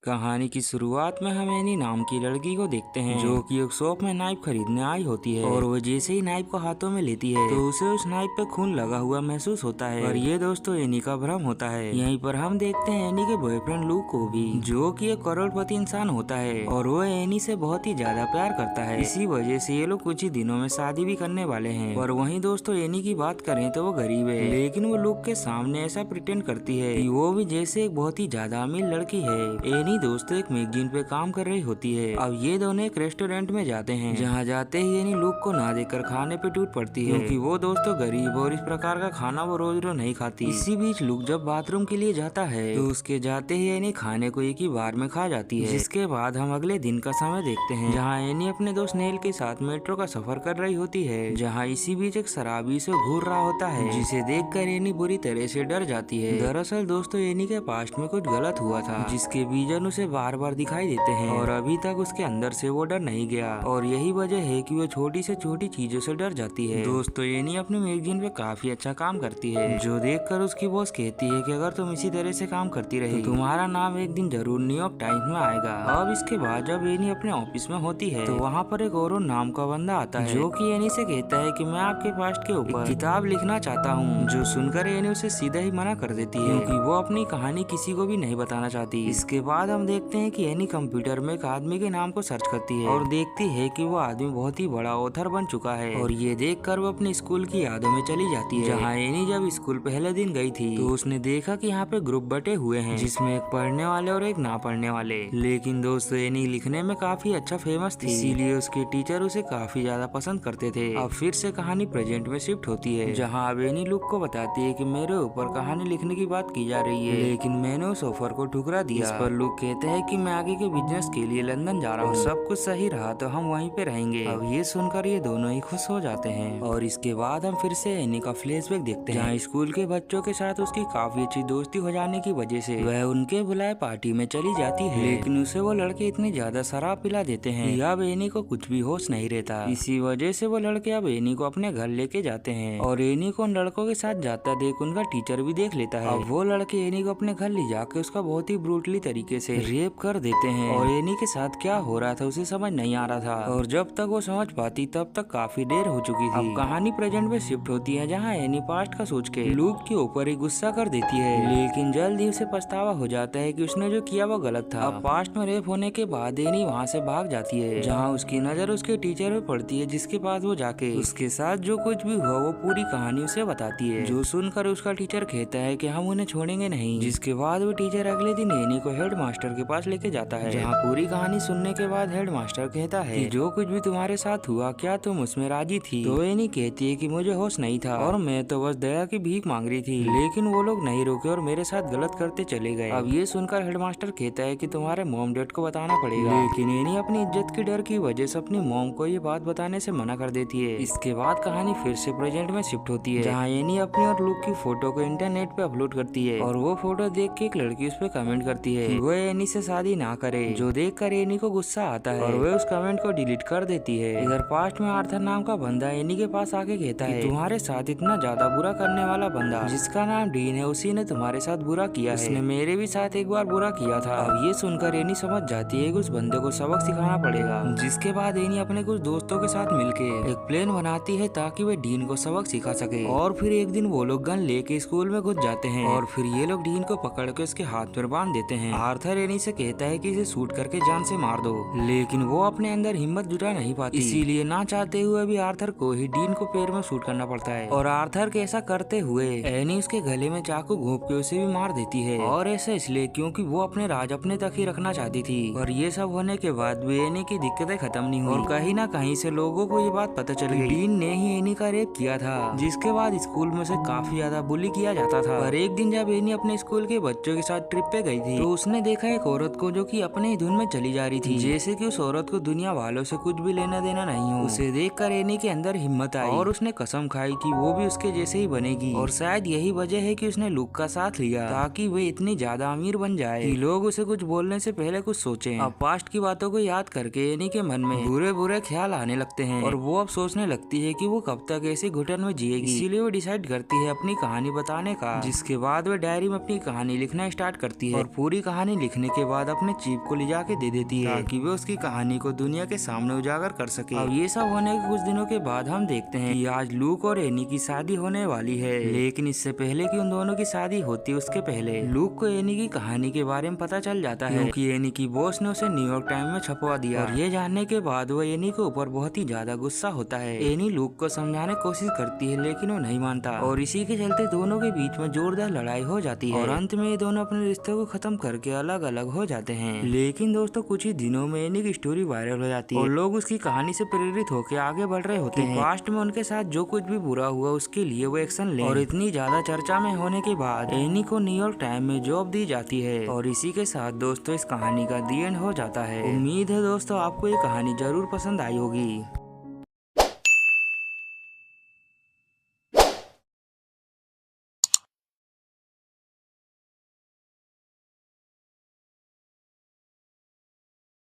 कहानी की शुरुआत में हम एनी नाम की लड़की को देखते हैं जो कि एक शॉप में नाइफ खरीदने आई होती है और वो जैसे ही नाइफ को हाथों में लेती है तो उसे उस नाइफ पे खून लगा हुआ महसूस होता है और ये दोस्तों एनी का भ्रम होता है। यहीं पर हम देखते हैं एनी के बॉयफ्रेंड लूक को भी, जो कि एक करोड़पति इंसान होता है और वो एनी से बहुत ही ज्यादा प्यार करता है। इसी वजह से ये लोग कुछ ही दिनों में शादी भी करने वाले हैं। और वहीं दोस्तों एनी की बात करें तो वो गरीब है, लेकिन वो लूक के सामने ऐसा प्रिटेंड करती है कि वो भी जैसे एक बहुत ही ज्यादा अमीर लड़की है। एनी दोस्तों एक मैगजीन पे काम कर रही होती है। अब ये दोनों एक रेस्टोरेंट में जाते हैं, जहाँ जाते ही एनी लूक को ना देखकर खाने पे टूट पड़ती है क्योंकि वो दोस्तों गरीब और इस प्रकार का खाना वो रोज रोज नहीं खाती। इसी बीच लूक जब बाथरूम के लिए जाता है तो उसके जाते ही एनी खाने को एक ही बार में खा जाती है। जिसके बाद हम अगले दिन का समय देखते हैं, जहाँ एनी अपने दोस्त नेल के साथ मेट्रो का सफर कर रही होती है, जहाँ इसी बीच एक शराबी से घूर रहा होता है, जिसे देखकर एनी बुरी तरह से डर जाती है। दरअसल दोस्तों एनी के पास्ट में कुछ गलत हुआ था, जिसके बीजन उसे बार बार दिखाई देते हैं और अभी तक उसके अंदर से वो डर नहीं गया और यही वजह है कि वो छोटी से छोटी चीजों से डर जाती है। दोस्तों एनी अपने मैगजीन पे काफी अच्छा काम करती है, जो देखकर उसकी बॉस कहती है कि अगर तुम इसी तरह से काम करती रही तो तुम्हारा नाम एक दिन जरूर न्यूयॉर्क टाइम्स में आएगा। अब इसके बाद जब एनी अपने ऑफिस में होती है तो वहाँ पर एक और नाम का बंदा आता है, जो कि एनी से कहता है कि मैं आपके पास्ट के ऊपर किताब लिखना चाहता हूँ। जो सुनकर एनी उसे सीधा ही मना कर देती है क्योंकि वो अपनी कहानी किसी को भी नहीं बताना चाहती। इसके बाद हम देखते हैं कि एनी कंप्यूटर में एक आदमी के नाम को सर्च करती है और देखती है कि वो आदमी बहुत ही बड़ा ऑथर बन चुका है और ये देखकर वो अपने स्कूल की यादों में चली जाती है। जहाँ एनी जब स्कूल पहले दिन गई थी तो उसने देखा कि यहाँ पे ग्रुप बटे हुए हैं, जिसमें एक पढ़ने वाले और एक ना पढ़ने वाले। लेकिन दोस्तों एनी लिखने में काफी अच्छा फेमस थी, इसीलिए उसके टीचर उसे काफी ज्यादा पसंद करते थे। अब फिर से कहानी प्रेजेंट में शिफ्ट होती है, जहाँ अब एनी लुक को बताती है कि मेरे ऊपर कहानी लिखने की बात की जा रही है, लेकिन मैंने उस ऑफर को ठुकरा दिया। इस पर लुक कहते हैं कि मैं आगे के बिजनेस के लिए लंदन जा रहा हूँ, सब कुछ सही रहा तो हम वहीं पे रहेंगे। अब ये सुनकर ये दोनों ही खुश हो जाते हैं और इसके बाद हम फिर से एनी का फ्लैशबैक देखते हैं, जहाँ स्कूल के बच्चों के साथ उसकी काफी अच्छी दोस्ती हो जाने की वजह से वह उनके बुलाए पार्टी में चली जाती है, लेकिन उसे वो लड़के इतनी ज्यादा शराब पिला देते हैं कि अब एनी को कुछ भी होश नहीं रहता। इसी वजह से वो लड़के अब एनी को अपने घर लेके जाते हैं और एनी को उन लड़कों के साथ जाता देख उनका टीचर भी देख लेता है। अब वो लड़के एनी को अपने घर ले जाके उसका बहुत ही ब्रूटली तरीके से रेप कर देते हैं और एनी के साथ क्या हो रहा था उसे समझ नहीं आ रहा था और जब तक वो समझ पाती तब तक काफी देर हो चुकी थी। अब कहानी प्रेजेंट में शिफ्ट होती है, जहाँ एनी पास्ट का सोच के लूक के ऊपर ही गुस्सा कर देती है, लेकिन जल्द ही उसे पछतावा हो जाता है कि उसने जो किया वो गलत था। अब पास्ट में रेप होने के बाद एनी वहाँ से भाग जाती है, जहाँ उसकी नजर उसके टीचर पे पड़ती है, जिसके पास वो जाके उसके साथ जो कुछ भी हुआ वो पूरी कहानी उसे बताती है। जो सुनकर उसका टीचर कहता है कि हम उन्हें छोड़ेंगे नहीं। जिसके बाद वो टीचर अगले दिन एनी को हेड मास्टर के पास लेके जाता है, जहाँ पूरी कहानी सुनने के बाद हेड मास्टर कहता है कि जो कुछ भी तुम्हारे साथ हुआ क्या तुम उसमें राजी थी। तो एनी कहती है कि मुझे होश नहीं था और मैं तो बस दया की भीख मांग रही थी, लेकिन वो लोग नहीं रुके और मेरे साथ गलत करते चले गए। अब ये सुनकर हेड मास्टर कहता है कि तुम्हारे मॉम डैड को बताना पड़ेगा, लेकिन एनी अपनी इज्जत के डर की वजह से अपनी मॉम को ये बात बताने से मना कर देती है। इसके बाद कहानी फिर से प्रेजेंट में शिफ्ट होती है, जहाँ एनी अपनी और लुक की फोटो को इंटरनेट पे अपलोड करती है और वो फोटो देख के एक लड़की उस पर कमेंट करती है कि वो एनी से शादी ना करे, जो देख कर एनी को गुस्सा आता है और वो उस कमेंट को डिलीट कर देती है। इधर पास्ट में आर्थर नाम का बंदा एनी के पास आके कहता है तुम्हारे साथ इतना ज्यादा बुरा करने वाला बंदा जिसका नाम डीन है उसी ने तुम्हारे साथ बुरा किया है, उसने मेरे भी साथ एक बार बुरा किया था। अब ये सुनकर एनी समझ जाती है कि उस बंदे को सबक सिखाना पड़ेगा। जिसके बाद एनी अपने कुछ दोस्तों के साथ मिलके एक प्लान बनाती है ताकि वे डीन को सबक सिखा सके और फिर एक दिन वो लोग गन लेके स्कूल में घुस जाते हैं और फिर ये लोग डीन को पकड़ के उसके हाथ पर बांध देते हैं। आर्थर एनी से कहता है कि इसे शूट करके जान से मार दो, लेकिन वो अपने अंदर हिम्मत जुटा नहीं पाती, इसीलिए ना चाहते हुए भी आर्थर को ही डीन को पैर में शूट करना पड़ता है और आर्थर के ऐसा करते हुए एनी उसके गले में चाकू घोंप के उसे भी मार देती है। और ऐसा इसलिए क्योंकि वो अपने राज अपने तक ही रखना चाहती थी। और ये सब होने के बाद भी एनी की दिक्कतें खत्म नहीं हुई और कहीं ना कहीं से लोगों को ये बात पता चल गई डीन ने ही एनी का रेप किया था, जिसके बाद स्कूल में से काफी ज्यादा बुली किया जाता था। और एक दिन जब एनी अपने स्कूल के बच्चों के साथ ट्रिप पे गई थी तो उसने देखा एक औरत को जो कि अपने ही धुन में चली जा रही थी, जैसे कि उस औरत को दुनिया वालों से कुछ भी लेना देना नहीं हो। उसे देखकर एनी के अंदर हिम्मत आई और उसने कसम खाई कि वो भी उसके जैसे ही बनेगी और शायद यही वजह है कि उसने लुक का साथ लिया ताकि वे इतनी ज्यादा अमीर बन जाए कि लोग उसे कुछ बोलने से पहले कुछ सोचें। अब पास्ट की बातों को याद करके एनी के मन में बुरे बुरे ख्याल आने लगते हैं और वो अब सोचने लगती है कि वो कब तक ऐसी घुटन में जिएगी। इसीलिए वो डिसाइड करती है अपनी कहानी बताने का, जिसके बाद वो डायरी में अपनी कहानी लिखना स्टार्ट करती है और पूरी कहानी लिखने के बाद अपने चीफ को ले जाके दे देती है ताकि वो उसकी कहानी को दुनिया के सामने उजागर कर सके। अब ये सब होने के कुछ दिनों के बाद हम देखते हैं कि आज लूक और एनी की शादी होने वाली है। लेकिन इससे पहले कि उन दोनों की शादी होती उसके पहले लूक को एनी की कहानी के बारे में पता चल जाता है क्योंकि एनी की बॉस ने उसे न्यूयॉर्क टाइम में छपवा दिया। और ये जानने के बाद वो एनी के ऊपर बहुत ही ज्यादा गुस्सा होता है। एनी लूक को समझाने की कोशिश करती है लेकिन वो नहीं मानता और इसी के चलते दोनों के बीच में जोरदार लड़ाई हो जाती है और अंत में ये दोनों अपने रिश्ते को खत्म करके अलग अलग हो जाते हैं। लेकिन दोस्तों कुछ ही दिनों में एनी की स्टोरी वायरल हो जाती है और लोग उसकी कहानी से प्रेरित होकर आगे बढ़ रहे होते हैं। पास्ट में उनके साथ जो कुछ भी बुरा हुआ उसके लिए वो एक्शन ले। और इतनी ज्यादा चर्चा में होने के बाद एनी को न्यूयॉर्क टाइम में जॉब दी जाती है। और इसी के साथ दोस्तों इस कहानी का दी एंड हो जाता है। उम्मीद है दोस्तों आपको ये कहानी जरूर पसंद आई होगी।